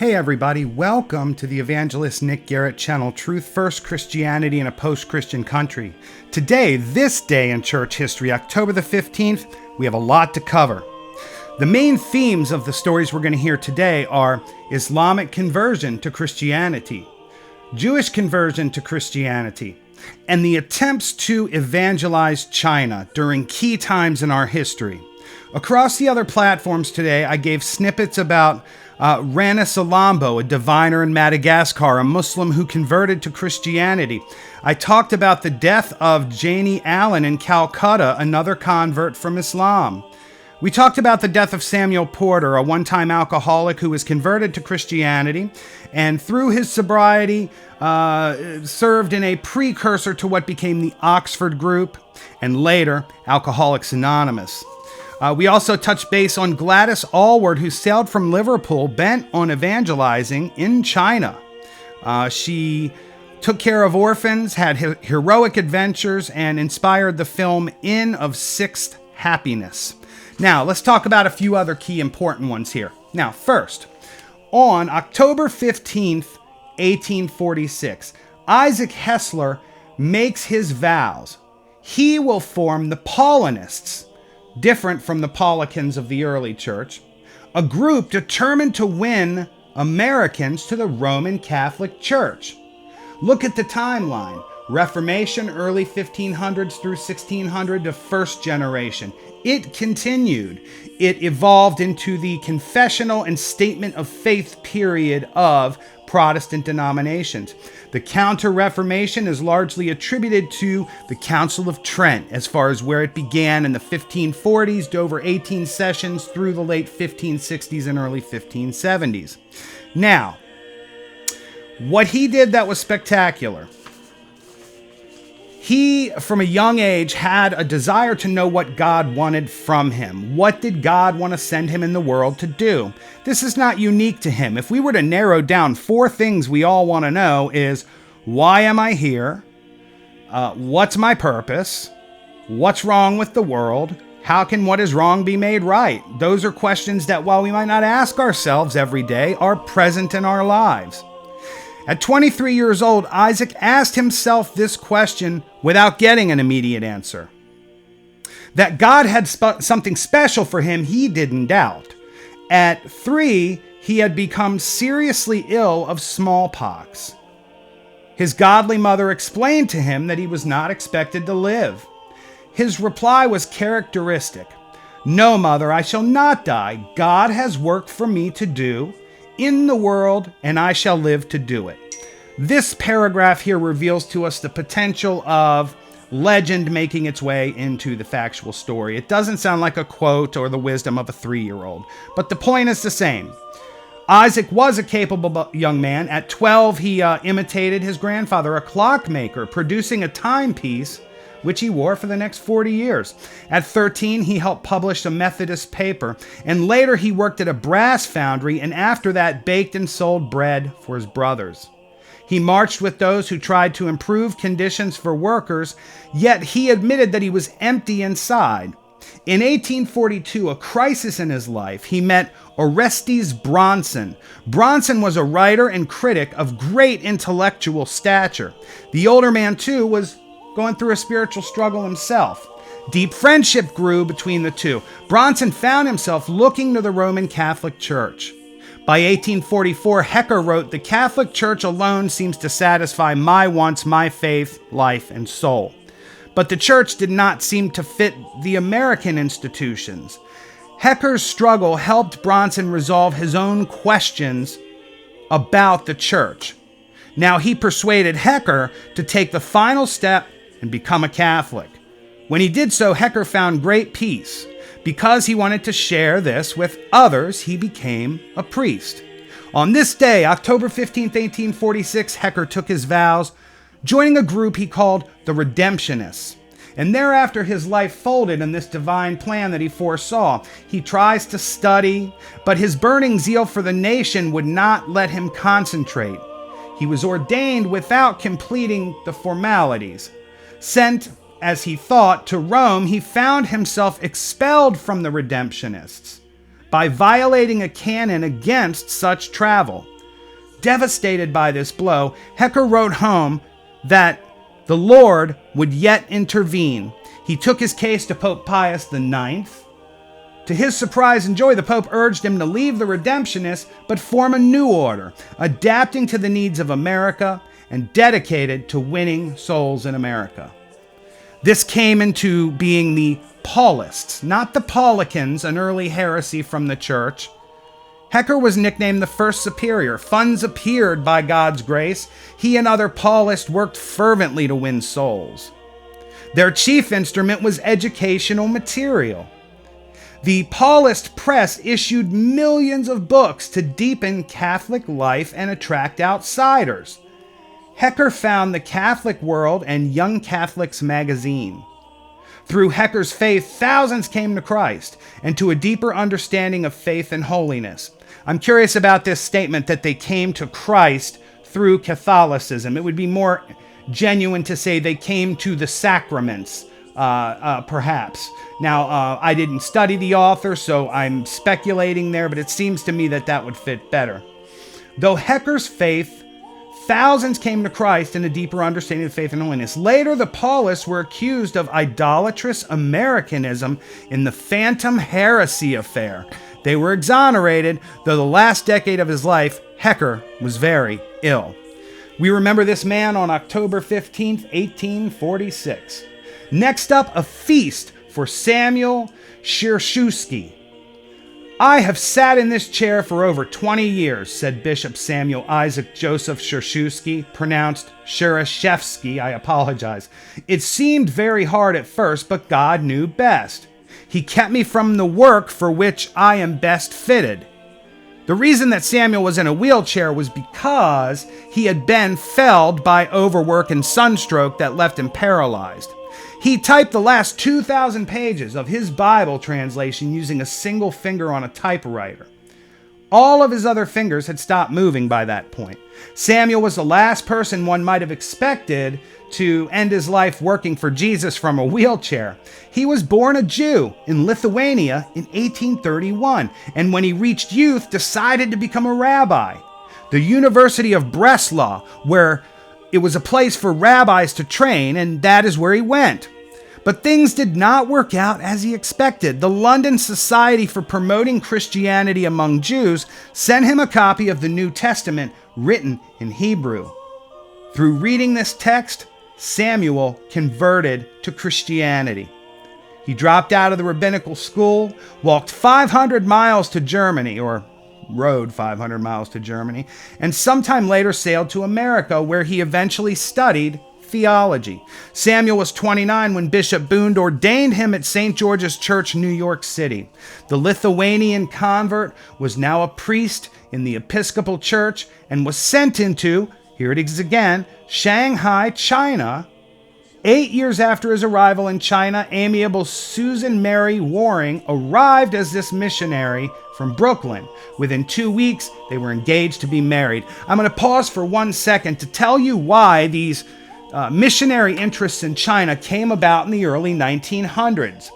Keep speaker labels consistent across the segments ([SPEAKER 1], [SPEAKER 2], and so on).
[SPEAKER 1] Hey everybody, welcome to the Evangelist Nick Garrett channel, Truth First Christianity in a Post-Christian Country. Today, this day in church history, October the 15th, we have a lot to cover. The main themes of the stories we're going to hear today are Islamic conversion to Christianity, Jewish conversion to Christianity, and the attempts to evangelize China during key times in our history. Across the other platforms today, I gave snippets about Rana Salambo, a diviner in Madagascar, a Muslim who converted to Christianity. I talked about the death of Janie Allen in Calcutta, another convert from Islam. We talked about the death of Samuel Porter, a one-time alcoholic who was converted to Christianity and through his sobriety served in a precursor to what became the Oxford Group and later Alcoholics Anonymous. We also touched base on Gladys Allward, who sailed from Liverpool bent on evangelizing in China. She took care of orphans, had heroic adventures, and inspired the film Inn of Sixth Happiness. Now, let's talk about a few other key important ones here. Now, first, on October 15th, 1846, Isaac Hessler makes his vows. He will form the Paulists, different from the Paulicans of the early church, a group determined to win Americans to the Roman Catholic Church. Look at the timeline. Reformation, early 1500s through 1600 to first generation. It continued. It evolved into the confessional and statement of faith period of Protestant denominations. The Counter-Reformation is largely attributed to the Council of Trent as far as where it began in the 1540s to over 18 sessions through the late 1560s and early 1570s. Now, what he did that was spectacular. He, from a young age, had a desire to know what God wanted from him. What did God want to send him in the world to do? This is not unique to him. If we were to narrow down 4 things we all want to know is, why am I here? What's my purpose? What's wrong with the world? How can what is wrong be made right? Those are questions that, while we might not ask ourselves every day, are present in our lives. At 23 years old, Isaac asked himself this question without getting an immediate answer. That God had something special for him, he didn't doubt. At 3, he had become seriously ill of smallpox. His godly mother explained to him that he was not expected to live. His reply was characteristic. "No, mother, I shall not die. God has work for me to do in the world, and I shall live to do it." This paragraph here reveals to us the potential of legend making its way into the factual story. It doesn't sound like a quote or the wisdom of a 3-year-old, but the point is the same. Isaac was a capable young man. At 12, he imitated his grandfather, a clockmaker, producing a timepiece which he wore for the next 40 years. At 13, he helped publish a Methodist paper, and later he worked at a brass foundry, and after that baked and sold bread for his brothers. He marched with those who tried to improve conditions for workers, yet he admitted that he was empty inside. In 1842, a crisis in his life, he met Orestes Bronson. Bronson was a writer and critic of great intellectual stature. The older man, too, was going through a spiritual struggle himself. Deep friendship grew between the two. Bronson found himself looking to the Roman Catholic Church. By 1844, Hecker wrote, "The Catholic Church alone seems to satisfy my wants, my faith, life, and soul." But the church did not seem to fit the American institutions. Hecker's struggle helped Bronson resolve his own questions about the church. Now, he persuaded Hecker to take the final step and become a Catholic. When he did so, Hecker found great peace. Because he wanted to share this with others, he became a priest. On this day, October 15th, 1846, Hecker took his vows, joining a group he called the Redemptionists. And thereafter, his life folded in this divine plan that he foresaw. He tries to study, but his burning zeal for the nation would not let him concentrate. He was ordained without completing the formalities. Sent, as he thought, to Rome, he found himself expelled from the Redemptionists by violating a canon against such travel. devastated by this blow, Hecker wrote home that the Lord would yet intervene. He took his case to Pope Pius IX. To his surprise and joy, the Pope urged him to leave the Redemptionists but form a new order, adapting to the needs of America and dedicated to winning souls in America. This came into being the Paulists, not the Paulicans, an early heresy from the church. Hecker was nicknamed the First Superior. Funds appeared by God's grace. He and other Paulists worked fervently to win souls. Their chief instrument was educational material. The Paulist press issued millions of books to deepen Catholic life and attract outsiders. Hecker found the Catholic World and Young Catholics magazine. Through Hecker's faith, thousands came to Christ and to a deeper understanding of faith and holiness. I'm curious about this statement that they came to Christ through Catholicism. It would be more genuine to say they came to the sacraments, perhaps. Now, I didn't study the author, so I'm speculating there, but it seems to me that that would fit better. Though Hecker's faith, thousands came to Christ in a deeper understanding of faith and holiness. Later, the Paulists were accused of idolatrous Americanism in the Phantom Heresy affair. They were exonerated, though the last decade of his life, Hecker was very ill. We remember this man on October 15th, 1846. Next up, a feast for Samuel Shoeski. I have sat in this chair for over 20 years, said Bishop Samuel Isaac Joseph Shoeski, pronounced Shereshevsky, I apologize. It seemed very hard at first, but God knew best. He kept me from the work for which I am best fitted. The reason that Samuel was in a wheelchair was because he had been felled by overwork and sunstroke that left him paralyzed. He typed the last 2,000 pages of his Bible translation using a single finger on a typewriter. All of his other fingers had stopped moving by that point. Samuel was the last person one might have expected to end his life working for Jesus from a wheelchair. He was born a Jew in Lithuania in 1831, and when he reached youth, decided to become a rabbi. The University of Breslau, where it was a place for rabbis to train, and that is where he went. But things did not work out as he expected. The London Society for Promoting Christianity Among Jews sent him a copy of the New Testament written in Hebrew. Through reading this text, Samuel converted to Christianity. He dropped out of the rabbinical school, walked 500 miles to Germany, or rode 500 miles to Germany, and sometime later sailed to America, where he eventually studied theology. Samuel was 29 when Bishop Boone ordained him at St. George's Church, New York City. The Lithuanian convert was now a priest in the Episcopal Church and was sent into, here it is again, Shanghai, China. 8 years after his arrival in China, amiable Susan Mary Waring arrived as this missionary from Brooklyn. Within 2 weeks, they were engaged to be married. I'm going to pause for 1 second to tell you why these missionary interests in China came about in the early 1900s.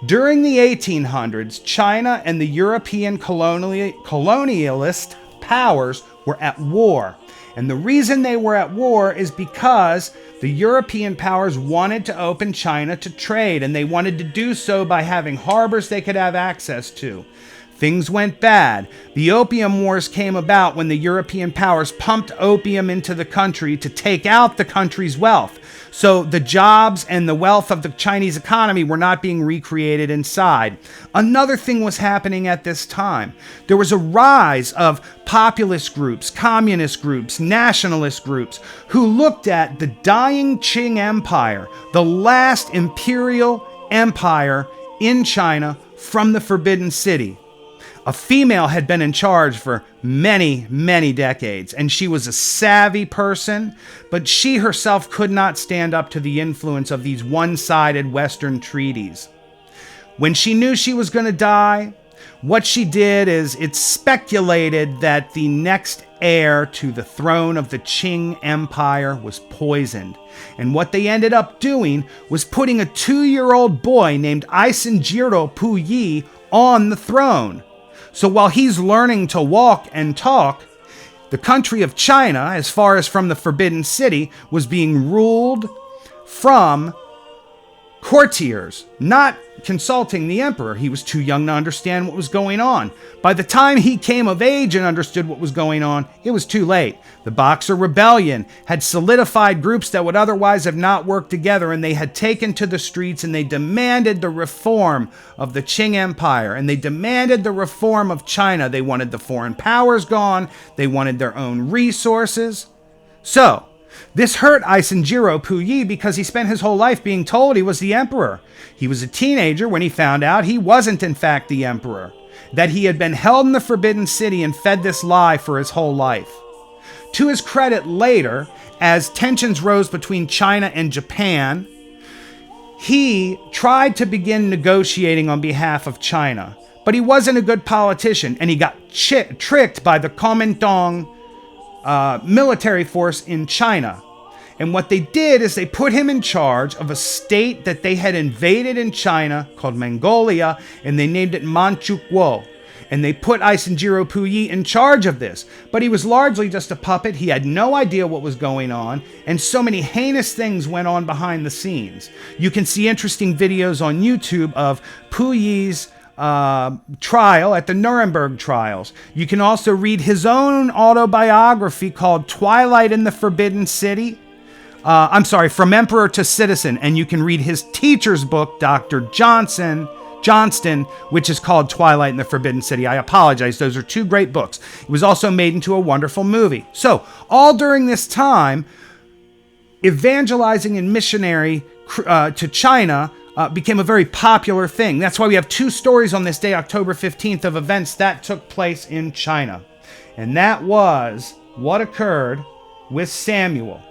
[SPEAKER 1] During the 1800s, China and the European colonialist powers were at war. And the reason they were at war is because the European powers wanted to open China to trade, and they wanted to do so by having harbors they could have access to. Things went bad. The Opium Wars came about when the European powers pumped opium into the country to take out the country's wealth. So the jobs and the wealth of the Chinese economy were not being recreated inside. Another thing was happening at this time. There was a rise of populist groups, communist groups, nationalist groups who looked at the dying Qing Empire, the last imperial empire in China from the Forbidden City. A female had been in charge for many, many decades, and she was a savvy person, but she herself could not stand up to the influence of these one-sided Western treaties. When she knew she was going to die, what she did is it's speculated that the next heir to the throne of the Qing Empire was poisoned. And what they ended up doing was putting a 2-year-old boy named Isenjiro Puyi on the throne. So while he's learning to walk and talk, The country of China, as far as from the Forbidden City, was being ruled from courtiers, not consulting the emperor. He was too young to understand what was going on. By the time he came of age and understood what was going on, it was too late. The Boxer Rebellion had solidified groups that would otherwise have not worked together, and they had taken to the streets and they demanded the reform of the Qing Empire, and they demanded the reform of China. They wanted the foreign powers gone. They wanted their own resources. So, this hurt Eisenjiro Puyi because he spent his whole life being told he was the emperor. He was a teenager when he found out he wasn't in fact the emperor, that he had been held in the Forbidden City and fed this lie for his whole life. To his credit later, as tensions rose between China and Japan, he tried to begin negotiating on behalf of China, but he wasn't a good politician, and he got tricked by the Kuomintang military force in China. And what they did is they put him in charge of a state that they had invaded in China called Mongolia, and they named it Manchukuo. And they put Eisenjiro Puyi in charge of this. But he was largely just a puppet. He had no idea what was going on, and so many heinous things went on behind the scenes. You can see interesting videos on YouTube of Puyi's trial at the Nuremberg trials. You can also read his own autobiography called Twilight in the Forbidden City. From Emperor to Citizen. And you can read his teacher's book, Dr. Johnston, which is called Twilight in the Forbidden City. I apologize. Those are two great books. It was also made into a wonderful movie. So, all during this time, evangelizing and missionary to China became a very popular thing. That's why we have two stories on this day, October 15th, of events that took place in China. And that was what occurred with Samuel.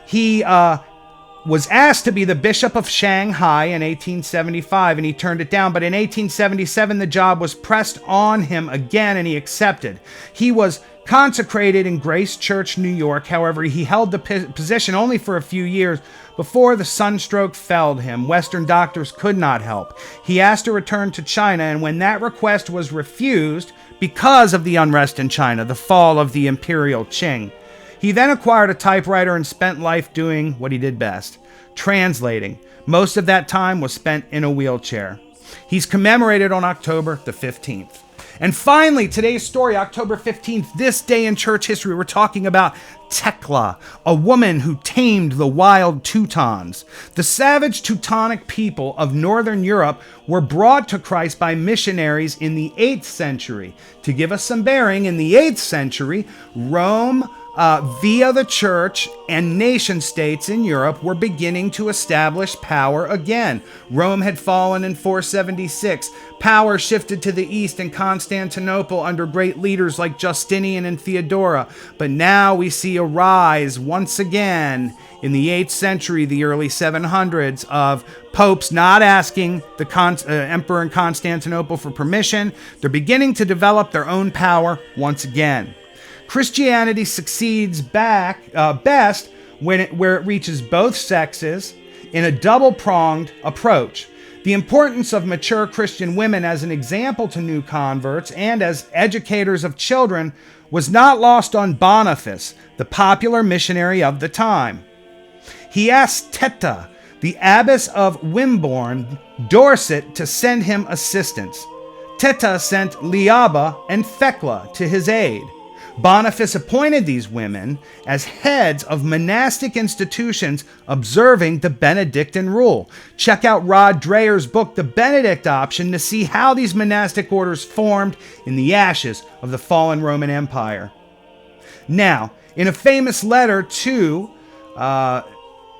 [SPEAKER 1] He was asked to be the Bishop of Shanghai in 1875, and he turned it down. But in 1877, the job was pressed on him again, and he accepted. He was consecrated in Grace Church, New York. However, he held the position only for a few years before the sunstroke felled him. Western doctors could not help. He asked to return to China, and when that request was refused because of the unrest in China, the fall of the Imperial Qing, he then acquired a typewriter and spent life doing what he did best, translating. Most of that time was spent in a wheelchair. He's commemorated on October the 15th. And finally, today's story, October 15th, this day in church history, we're talking about Tekla, a woman who tamed the wild Teutons. The savage Teutonic people of Northern Europe were brought to Christ by missionaries in the 8th century. To give us some bearing, in the 8th century, Rome, via the church and nation states in Europe, were beginning to establish power again. Rome had fallen in 476. Power shifted to the east in Constantinople under great leaders like Justinian and Theodora. But now we see a rise once again in the 8th century, the early 700s, of popes not asking the emperor in Constantinople for permission. They're beginning to develop their own power once again. Christianity succeeds best where it reaches both sexes in a double-pronged approach. The importance of mature Christian women as an example to new converts and as educators of children was not lost on Boniface, the popular missionary of the time. He asked Teta, the abbess of Wimborne, Dorset, to send him assistance. Teta sent Liaba and Thecla to his aid. Boniface appointed these women as heads of monastic institutions observing the Benedictine rule. Check out Rod Dreher's book, The Benedict Option, to see how these monastic orders formed in the ashes of the fallen Roman Empire. Now, in a famous letter to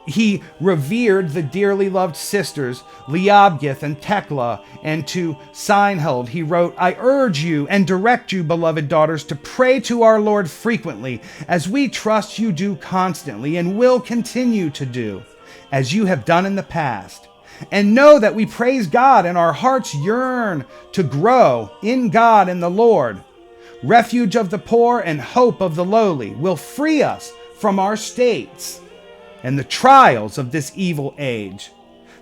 [SPEAKER 1] he revered the dearly loved sisters, Liabgith and Tekla, and to Seinheld he wrote, "I urge you and direct you, beloved daughters, to pray to our Lord frequently, as we trust you do constantly, and will continue to do, as you have done in the past. And know that we praise God, and our hearts yearn to grow in God and the Lord. Refuge of the poor and hope of the lowly will free us from our states and the trials of this evil age,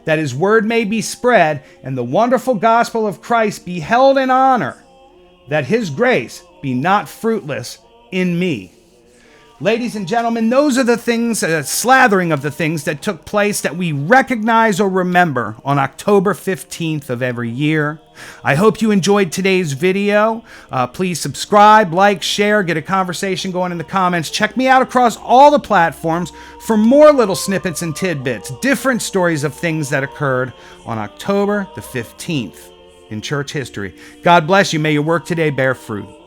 [SPEAKER 1] that his word may be spread and the wonderful gospel of Christ be held in honor, that his grace be not fruitless in me." Ladies and gentlemen, those are the things, a slathering of the things that took place that we recognize or remember on October 15th of every year. I hope you enjoyed today's video. Please subscribe, like, share, get a conversation going in the comments. Check me out across all the platforms for more little snippets and tidbits, different stories of things that occurred on October the 15th in church history. God bless you. May your work today bear fruit.